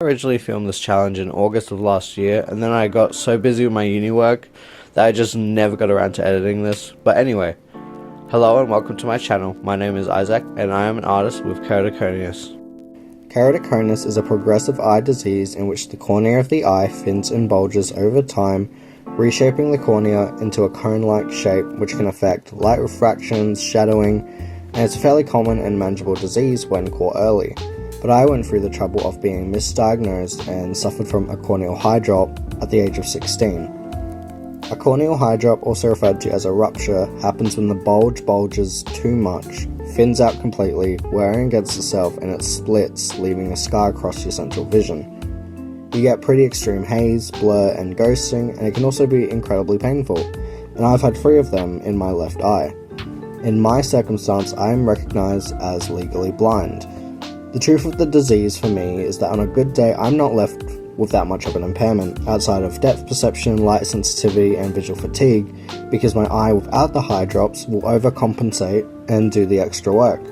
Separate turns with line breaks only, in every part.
I originally filmed this challenge in August of last year, and then I got so busy with my uni work that I just never got around to editing this. But anyway, hello and welcome to my channel. My name is Isaac, and I am an artist with Keratoconus. Keratoconus is a progressive eye disease in which the cornea of the eye thins and bulges over time, reshaping the cornea into a cone-like shape which can affect light refractions, shadowing, and it's a fairly common and manageable disease when caught early. But I went through the trouble of being misdiagnosed and suffered from a corneal hydrop at the age of 16. A corneal hydrop, also referred to as a rupture, happens when the bulge bulges too much, thins out completely, wearing against itself, and it splits, leaving a scar across your central vision. You get pretty extreme haze, blur, and ghosting, and it can also be incredibly painful, and I've had 3 of them in my left eye. In my circumstance, I am recognized as legally blind. The truth of the disease for me is that on a good day I'm not left with that much of an impairment outside of depth perception, light sensitivity and visual fatigue, because my eye without the hydrops will overcompensate and do the extra work.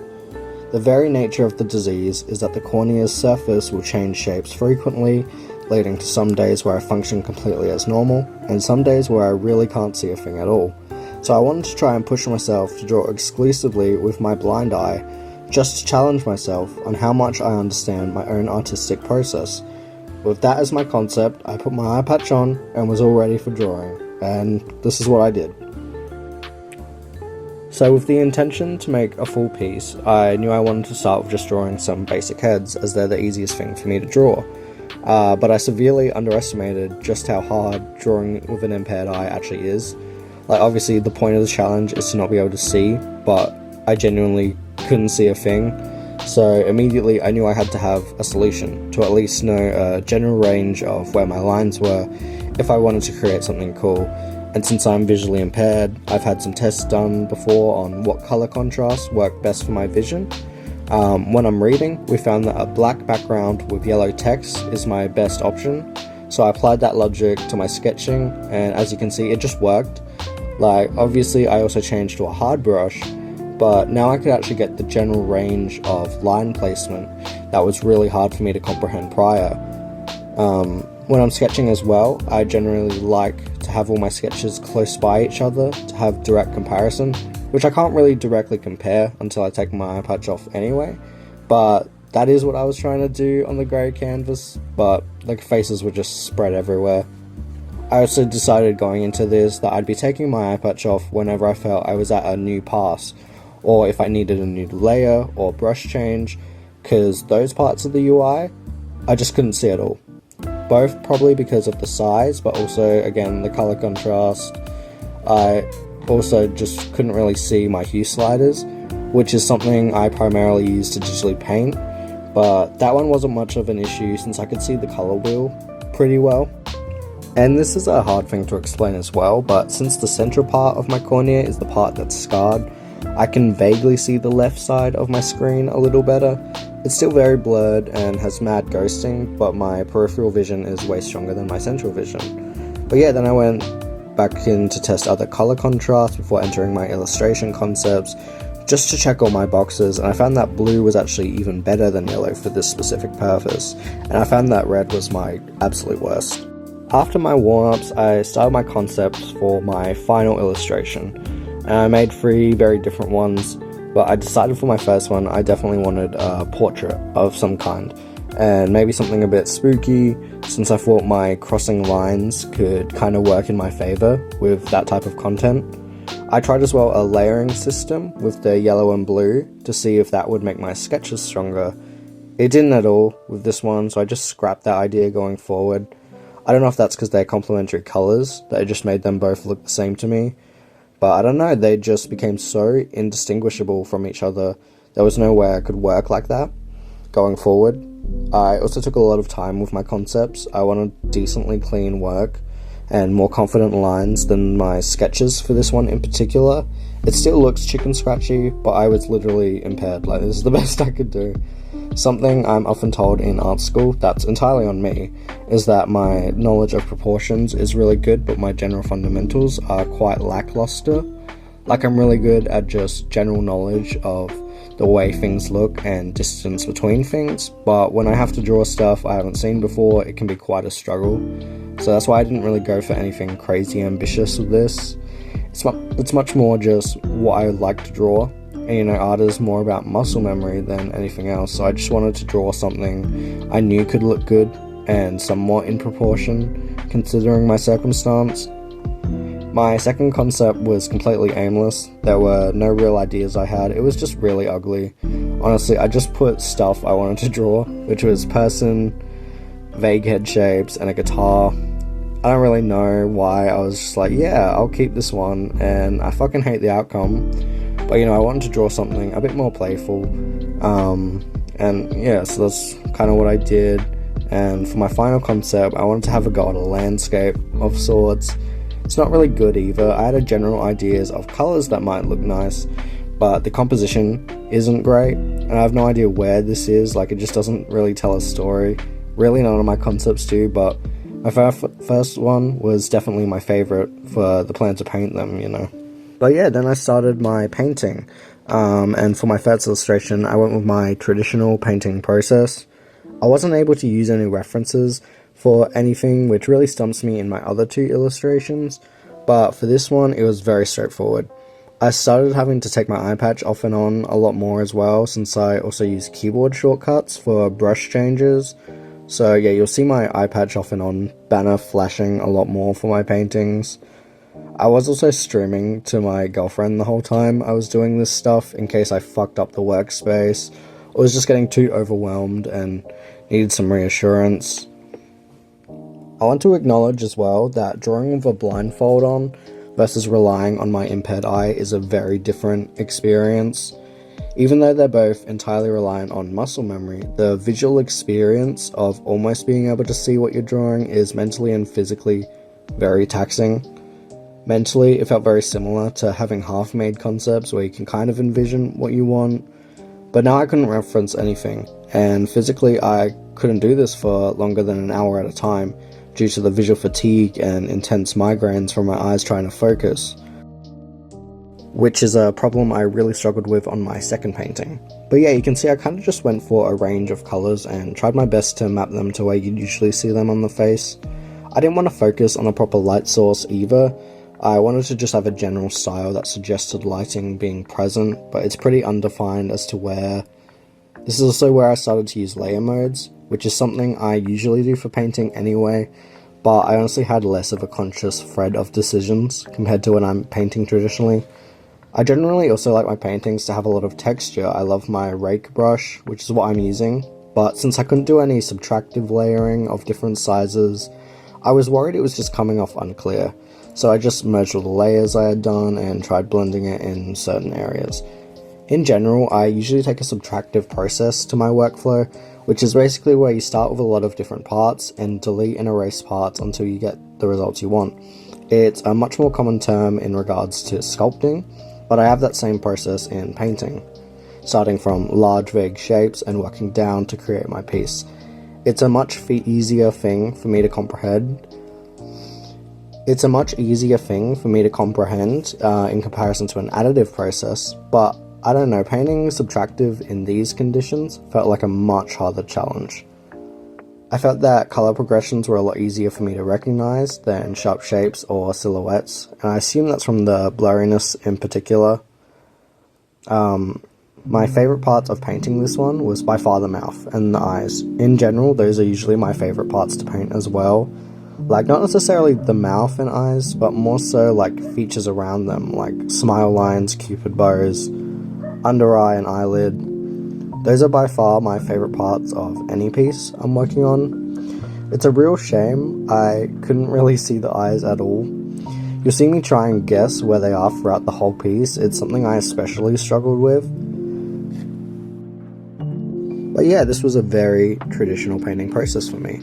The very nature of the disease is that the cornea's surface will change shapes frequently, leading to some days where I function completely as normal and some days where I really can't see a thing at all. So I wanted to try and push myself to draw exclusively with my blind eye, just to challenge myself on how much I understand my own artistic process. With that as my concept, I put my eye patch on and was all ready for drawing, and this is what I did. So with the intention to make a full piece, I knew I wanted to start with just drawing some basic heads, as they're the easiest thing for me to draw. But I severely underestimated just how hard drawing with an impaired eye actually is. Like, obviously the point of the challenge is to not be able to see, but I genuinely couldn't see a thing, so immediately I knew I had to have a solution to at least know a general range of where my lines were if I wanted to create something cool. And since I'm visually impaired, I've had some tests done before on what color contrasts work best for my vision. When I'm reading, we found that a black background with yellow text is my best option, so I applied that logic to my sketching, and as you can see, it just worked. Like, obviously I also changed to a hard brush, but now I could actually get the general range of line placement that was really hard for me to comprehend prior. When I'm sketching as well, I generally like to have all my sketches close by each other to have direct comparison, which I can't really directly compare until I take my eye patch off anyway, but that is what I was trying to do on the grey canvas, but the faces were just spread everywhere. I also decided going into this that I'd be taking my eye patch off whenever I felt I was at a new pass, or if I needed a new layer or brush change, because those parts of the UI I just couldn't see at all. Both probably because of the size, but also again the color contrast. I also just couldn't really see my hue sliders, which is something I primarily use to digitally paint, but that one wasn't much of an issue since I could see the color wheel pretty well. And this is a hard thing to explain as well, but since the central part of my cornea is the part that's scarred, I can vaguely see the left side of my screen a little better. It's still very blurred and has mad ghosting, but my peripheral vision is way stronger than my central vision. But yeah, then I went back in to test other color contrasts before entering my illustration concepts, just to check all my boxes, and I found that blue was actually even better than yellow for this specific purpose, and I found that red was my absolute worst. After my warm-ups, I started my concepts for my final illustration, and I made 3 very different ones, but I decided for my first one I definitely wanted a portrait of some kind, and maybe something a bit spooky, since I thought my crossing lines could kind of work in my favor with that type of content. I tried as well a layering system with the yellow and blue to see if that would make my sketches stronger. It didn't at all with this one, so I just scrapped that idea going forward. I don't know if that's because they're complementary colours, that it just made them both look the same to me. But I don't know, they just became so indistinguishable from each other. There was no way I could work like that going forward. I also took a lot of time with my concepts. I wanted decently clean work and more confident lines than my sketches for this one in particular. It still looks chicken scratchy, but I was literally impaired. Like, this is the best I could do. Something I'm often told in art school, that's entirely on me, is that my knowledge of proportions is really good, but my general fundamentals are quite lackluster. Like, I'm really good at just general knowledge of the way things look and distance between things, but when I have to draw stuff I haven't seen before, it can be quite a struggle. So that's why I didn't really go for anything crazy ambitious with this. It's much more just what I like to draw, and art is more about muscle memory than anything else, so I just wanted to draw something I knew could look good and somewhat in proportion considering my circumstance. My second concept was completely aimless. There were no real ideas I had. It was just really ugly. Honestly, I just put stuff I wanted to draw, which was person, vague head shapes, and a guitar. I don't really know why. I was just like, yeah, I'll keep this one, and I fucking hate the outcome. But I wanted to draw something a bit more playful. And yeah, so that's kind of what I did. And for my final concept, I wanted to have a go at a landscape of sorts. It's not really good either. I had a general ideas of colours that might look nice, but the composition isn't great, and I have no idea where this is. Like, it just doesn't really tell a story. Really, none of my concepts do, but my first one was definitely my favourite for the plan to paint them, But yeah, then I started my painting, and for my first illustration, I went with my traditional painting process. I wasn't able to use any references for anything, which really stumps me in my other two illustrations, but for this one, it was very straightforward. I started having to take my eye patch off and on a lot more as well, since I also use keyboard shortcuts for brush changes. So yeah, you'll see my eye patch off and on banner flashing a lot more for my paintings. I was also streaming to my girlfriend the whole time I was doing this stuff, in case I fucked up the workspace, or was just getting too overwhelmed and needed some reassurance. I want to acknowledge as well that drawing with a blindfold on versus relying on my impaired eye is a very different experience. Even though they're both entirely reliant on muscle memory, the visual experience of almost being able to see what you're drawing is mentally and physically very taxing. Mentally, it felt very similar to having half-made concepts where you can kind of envision what you want, but now I couldn't reference anything, and physically I couldn't do this for longer than an hour at a time due to the visual fatigue and intense migraines from my eyes trying to focus, which is a problem I really struggled with on my second painting. But yeah, you can see I kind of just went for a range of colours and tried my best to map them to where you'd usually see them on the face. I didn't want to focus on a proper light source either. I wanted to just have a general style that suggested lighting being present, but it's pretty undefined as to where. This is also where I started to use layer modes, which is something I usually do for painting anyway, but I honestly had less of a conscious thread of decisions compared to when I'm painting traditionally. I generally also like my paintings to have a lot of texture. I love my rake brush, which is what I'm using, but since I couldn't do any subtractive layering of different sizes, I was worried it was just coming off unclear. So I just merged all the layers I had done and tried blending it in certain areas. In general, I usually take a subtractive process to my workflow, which is basically where you start with a lot of different parts and delete and erase parts until you get the results you want. It's a much more common term in regards to sculpting, but I have that same process in painting, starting from large vague shapes and working down to create my piece. It's a much easier thing for me to comprehend. In comparison to an additive process, but I don't know, painting subtractive in these conditions felt like a much harder challenge. I felt that color progressions were a lot easier for me to recognize than sharp shapes or silhouettes, and I assume that's from the blurriness in particular. My favorite part of painting this one was by far the mouth and the eyes. In general, those are usually my favorite parts to paint as well. Like, not necessarily the mouth and eyes, but more so like features around them, like smile lines, cupid bows, under eye and eyelid. Those are by far my favorite parts of any piece I'm working on. It's a real shame I couldn't really see the eyes at all. You'll see me try and guess where they are throughout the whole piece. It's something I especially struggled with. But yeah, this was a very traditional painting process for me.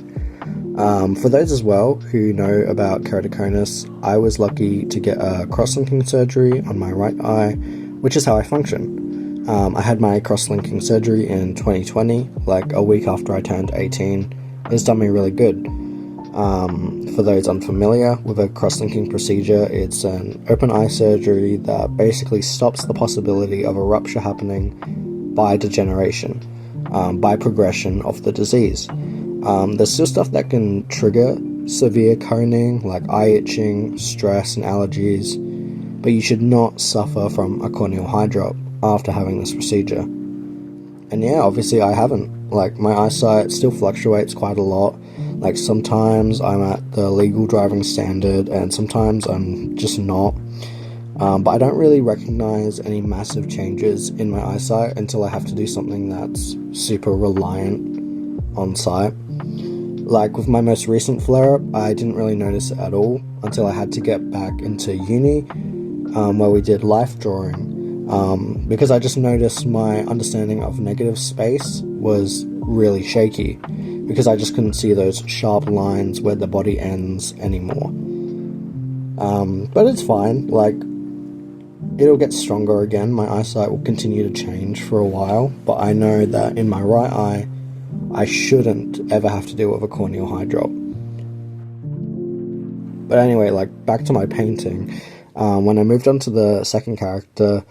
For those as well who know about keratoconus, I was lucky to get a cross-linking surgery on my right eye, which is how I function. I had my cross-linking surgery in 2020, like a week after I turned 18. It's done me really good. For those unfamiliar with a cross-linking procedure, it's an open eye surgery that basically stops the possibility of a rupture happening by degeneration, by progression of the disease. There's still stuff that can trigger severe coning, like eye itching, stress, and allergies, but you should not suffer from a corneal hydrop after having this procedure. And yeah, obviously I haven't. Like, my eyesight still fluctuates quite a lot. Like, sometimes I'm at the legal driving standard, and sometimes I'm just not. But I don't really recognize any massive changes in my eyesight until I have to do something that's super reliant on sight. Like, with my most recent flare-up, I didn't really notice it at all until I had to get back into uni, where we did life drawing. Because I just noticed my understanding of negative space was really shaky, because I just couldn't see those sharp lines where the body ends anymore. But it's fine. Like, it'll get stronger again. My eyesight will continue to change for a while, but I know that in my right eye, I shouldn't ever have to deal with a corneal hydrop. But anyway, like, back to my painting. When I moved on to the second character,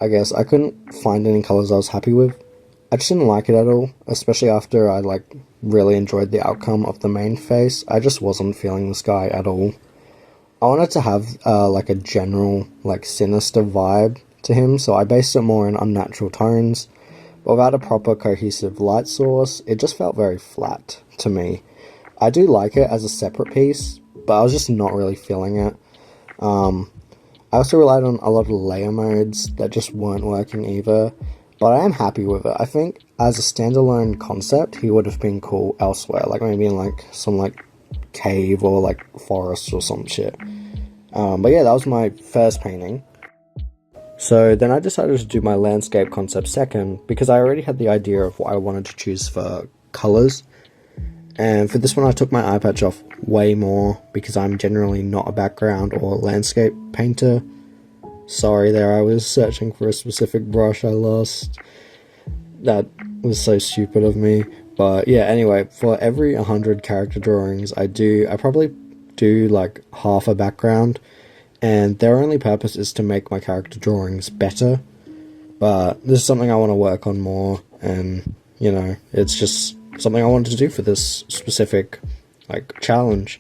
I guess I couldn't find any colours I was happy with. I just didn't like it at all, especially after I, like, really enjoyed the outcome of the main face. I just wasn't feeling this guy at all. I wanted to have, like, a general, like, sinister vibe to him, so I based it more in unnatural tones. But without a proper cohesive light source, it just felt very flat to me. I do like it as a separate piece, but I was just not really feeling it. I also relied on a lot of layer modes that just weren't working either, but I am happy with it. I think as a standalone concept, he would have been cool elsewhere, like maybe in like some like cave or like forest or some shit. But yeah, that was my first painting. So then I decided to do my landscape concept second, because I already had the idea of what I wanted to choose for colours. And for this one I took my eye patch off way more, because I'm generally not a background or landscape painter. Sorry there, I was searching for a specific brush I lost. That was so stupid of me. But yeah, anyway, for every 100 character drawings I probably do like half a background, and their only purpose is to make my character drawings better. But this is something I want to work on more, and you know, it's just something I wanted to do for this specific like challenge.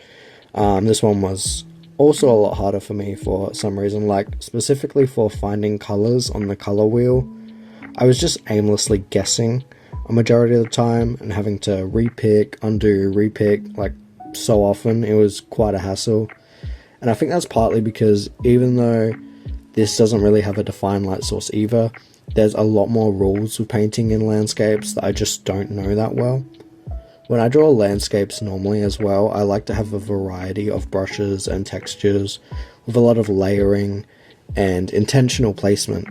This one was also a lot harder for me for some reason, like specifically for finding colors on the color wheel. I was just aimlessly guessing a majority of the time and having to repick, undo, repick like so often. It was quite a hassle. And I think that's partly because even though this doesn't really have a defined light source either, there's a lot more rules with painting in landscapes that I just don't know that well. When I draw landscapes normally as well, I like to have a variety of brushes and textures with a lot of layering and intentional placement,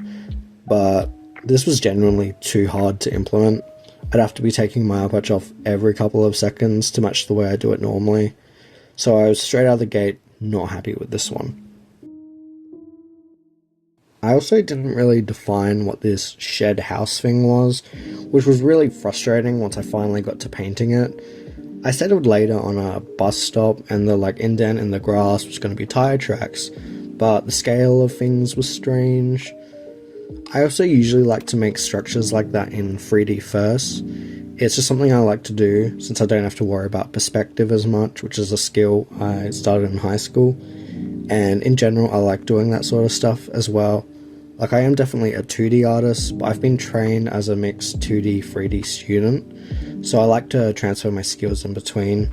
but this was genuinely too hard to implement. I'd have to be taking my eye patch off every couple of seconds to match the way I do it normally, so I was straight out of the gate not happy with this one. I also didn't really define what this shed house thing was, which was really frustrating once I finally got to painting it. I settled later on a bus stop, and the like indent in the grass was going to be tire tracks, but the scale of things was strange. I also usually like to make structures like that in 3D first. It's just something I like to do since I don't have to worry about perspective as much, which is a skill I started in high school. And in general, I like doing that sort of stuff as well. Like, I am definitely a 2D artist, but I've been trained as a mixed 2D, 3D student, so I like to transfer my skills in between.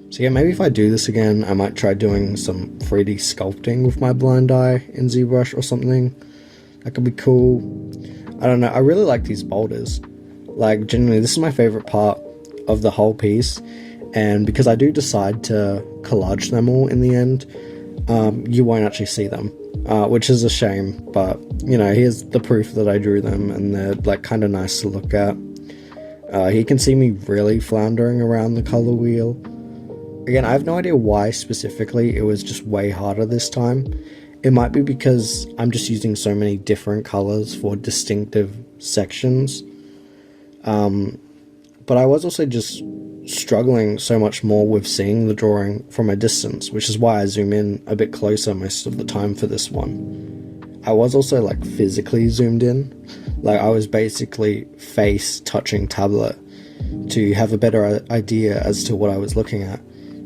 So yeah, maybe if I do this again, I might try doing some 3D sculpting with my blind eye in ZBrush or something. That could be cool. I don't know, I really like these boulders. Like, genuinely, this is my favourite part of the whole piece, and because I do decide to collage them all in the end, you won't actually see them, which is a shame, but you know, here's the proof that I drew them, and they're like kind of nice to look at. You can see me really floundering around the color wheel. Again, I have no idea why specifically it was just way harder this time. It might be because I'm just using so many different colors for distinctive sections. But I was also just struggling so much more with seeing the drawing from a distance, which is why I zoom in a bit closer most of the time for this one. I was also like physically zoomed in. Like I was basically face touching tablet to have a better idea as to what I was looking at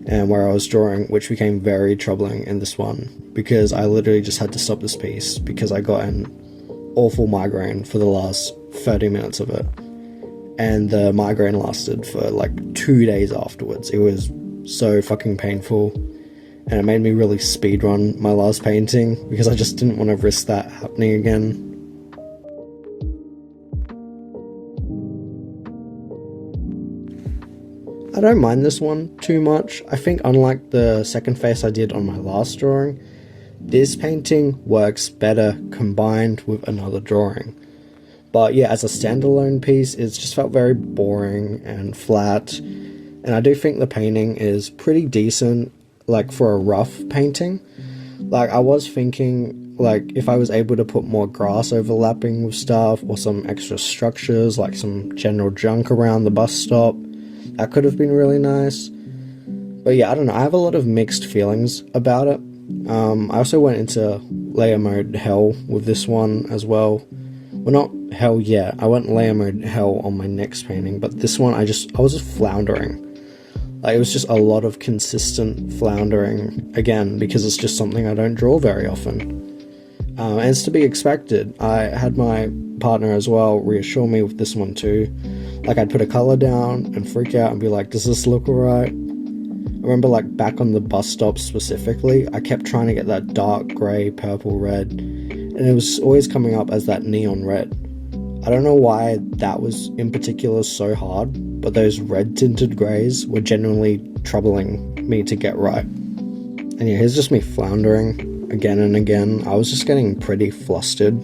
and where I was drawing, which became very troubling in this one because I literally just had to stop this piece because I got an awful migraine for the last 30 minutes of it, and the migraine lasted for like 2 days afterwards. It was so fucking painful, and it made me really speedrun my last painting because I just didn't want to risk that happening again. I don't mind this one too much. I think unlike the second face I did on my last drawing, this painting works better combined with another drawing. But yeah, as a standalone piece, it's just felt very boring and flat, and I do think the painting is pretty decent, like for a rough painting. Like I was thinking, like if I was able to put more grass overlapping with stuff or some extra structures, like some general junk around the bus stop, that could have been really nice. But yeah, I don't know, I have a lot of mixed feelings about it. I also went into layer mode hell with this one as well. Well, not hell yet, I went layer mode hell on my next painting, but this one I was just floundering. Like it was just a lot of consistent floundering, again, because it's just something I don't draw very often. And it's to be expected. I had my partner as well reassure me with this one too. Like I'd put a color down and freak out and be like, does this look alright? I remember like back on the bus stop specifically, I kept trying to get that dark grey, purple, red, and it was always coming up as that neon red. I don't know why that was in particular so hard, but those red tinted greys were genuinely troubling me to get right. And yeah, here's just me floundering again and again. I was just getting pretty flustered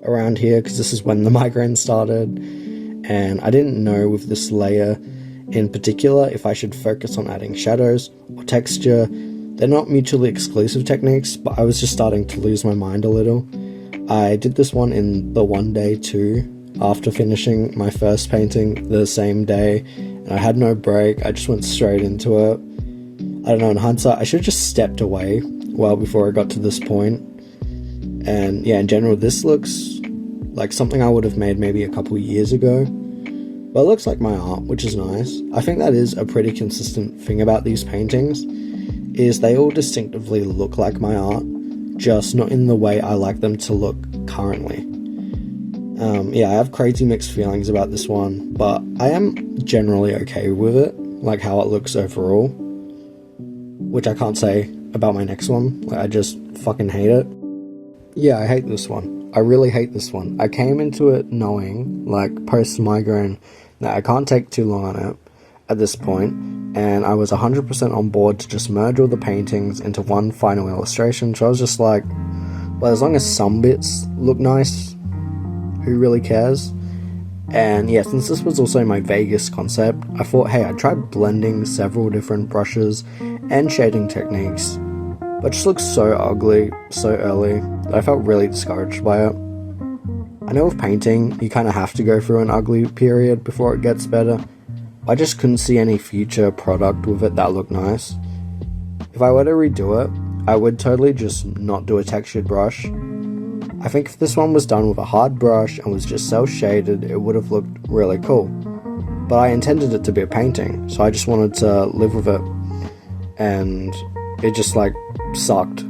around here because this is when the migraine started, and I didn't know with this layer in particular if I should focus on adding shadows or texture. They're not mutually exclusive techniques, but I was just starting to lose my mind a little. I did this one in the one day too, after finishing my first painting the same day, and I had no break. I just went straight into it. I don't know, in hindsight, I should have just stepped away well before I got to this point. And yeah, in general, this looks like something I would have made maybe a couple years ago. But it looks like my art, which is nice. I think that is a pretty consistent thing about these paintings, is they all distinctively look like my art, just not in the way I like them to look currently. Yeah, I have crazy mixed feelings about this one, but I am generally okay with it, like how it looks overall, which I can't say about my next one. Like, I just fucking hate it. Yeah, I hate this one. I really hate this one. I came into it knowing, like, post-migraine, that I can't take too long on it at this point, and I was 100% on board to just merge all the paintings into one final illustration. So I was just like, well, as long as some bits look nice, who really cares? And yeah, since this was also my Vegas concept, I thought, hey, I'd try blending several different brushes and shading techniques, but it just looks so ugly so early that I felt really discouraged by it. I know with painting, you kind of have to go through an ugly period before it gets better. I just couldn't see any future product with it that looked nice. If I were to redo it, I would totally just not do a textured brush. I think if this one was done with a hard brush and was just cel-shaded, it would have looked really cool. But I intended it to be a painting, so I just wanted to live with it. And it just like sucked.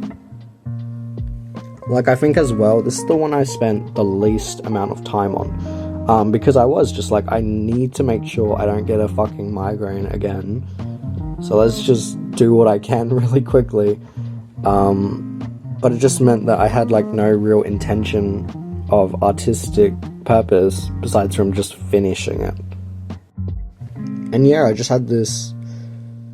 Like, I think as well, this is the one I spent the least amount of time on. Because I was just like, I need to make sure I don't get a fucking migraine again. So let's just do what I can really quickly. But it just meant that I had like no real intention of artistic purpose besides from just finishing it. And yeah, I just had this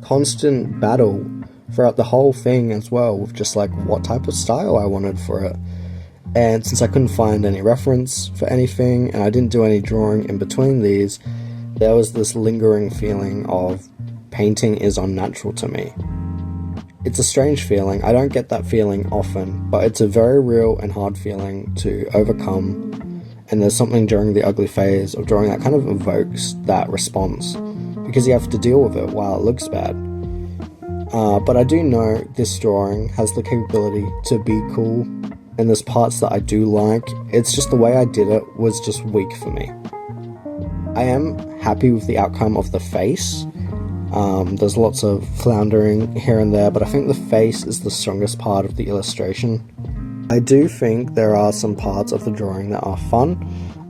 constant battle throughout the whole thing as well, with just like what type of style I wanted for it. And since I couldn't find any reference for anything, and I didn't do any drawing in between these, there was this lingering feeling of painting is unnatural to me. It's a strange feeling. I don't get that feeling often, but it's a very real and hard feeling to overcome, and there's something during the ugly phase of drawing that kind of evokes that response, because you have to deal with it while it looks bad. But I do know this drawing has the capability to be cool and there's parts that I do like. It's just the way I did it was just weak for me. I am happy with the outcome of the face. There's lots of floundering here and there, but I think the face is the strongest part of the illustration. I do think there are some parts of the drawing that are fun,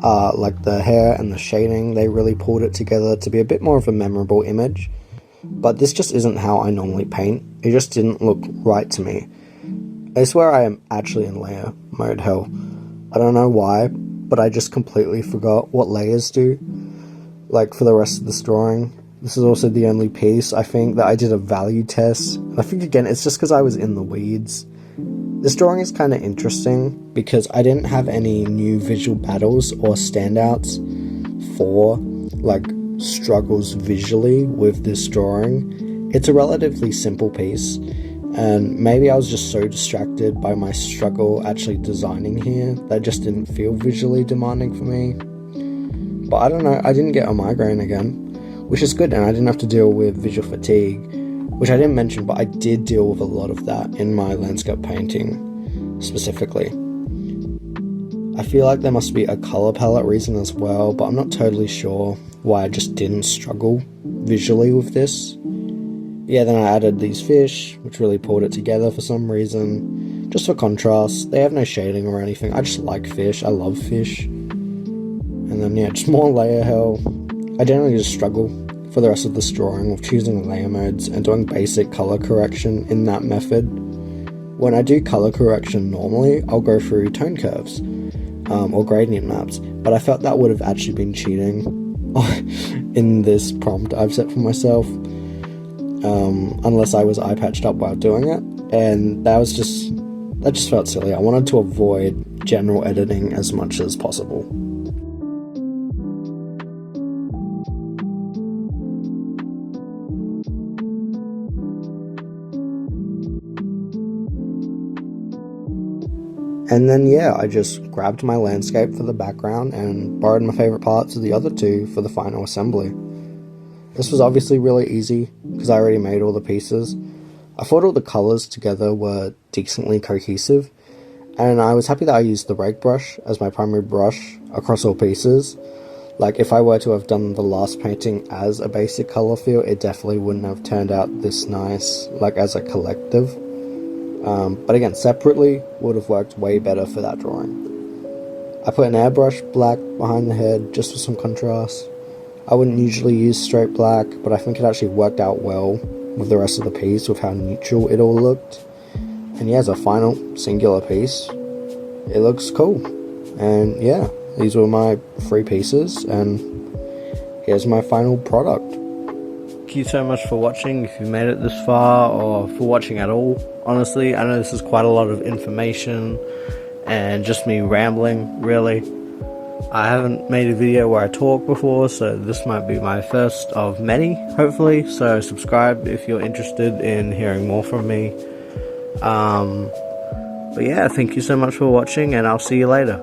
like the hair and the shading. They really pulled it together to be a bit more of a memorable image, but this just isn't how I normally paint. It just didn't look right to me. I swear I am actually in layer mode, hell. I don't know why, but I just completely forgot what layers do, like for the rest of this drawing. This is also the only piece, I think, that I did a value test. And I think, again, it's just because I was in the weeds. This drawing is kind of interesting because I didn't have any new visual battles or standouts for, like, struggles visually with this drawing. It's a relatively simple piece, and maybe I was just so distracted by my struggle actually designing here that it just didn't feel visually demanding for me. But I don't know, I didn't get a migraine again, which is good, and I didn't have to deal with visual fatigue, which I didn't mention, but I did deal with a lot of that in my landscape painting specifically. I feel like there must be a color palette reason as well, but I'm not totally sure why I just didn't struggle visually with this. Yeah, then I added these fish, which really pulled it together for some reason, just for contrast. They have no shading or anything. I just like fish. I love fish. And then, yeah, just more layer hell. I generally just struggle for the rest of this drawing with choosing layer modes and doing basic color correction in that method. When I do color correction normally, I'll go through tone curves or gradient maps, but I felt that would have actually been cheating in this prompt I've set for myself, unless I was eye patched up while doing it, and that just felt silly. I wanted to avoid general editing as much as possible. And then, yeah, I just grabbed my landscape for the background and borrowed my favorite parts of the other two for the final assembly. This was obviously really easy because I already made all the pieces. I thought all the colors together were decently cohesive, and I was happy that I used the rake brush as my primary brush across all pieces. Like, if I were to have done the last painting as a basic color feel, it definitely wouldn't have turned out this nice, like as a collective. But again, separately would have worked way better for that drawing. I put an airbrush black behind the head just for some contrast. I wouldn't usually use straight black, but I think it actually worked out well with the rest of the piece with how neutral it all looked. And yeah, as a final singular piece, it looks cool. And yeah, these were my 3 pieces, and here's my final product. Thank you so much for watching, if you made it this far, or for watching at all. Honestly, I know this is quite a lot of information and just me rambling, really. I haven't made a video where I talk before, so this might be my first of many, hopefully. So subscribe if you're interested in hearing more from me. But yeah, thank you so much for watching, and I'll see you later.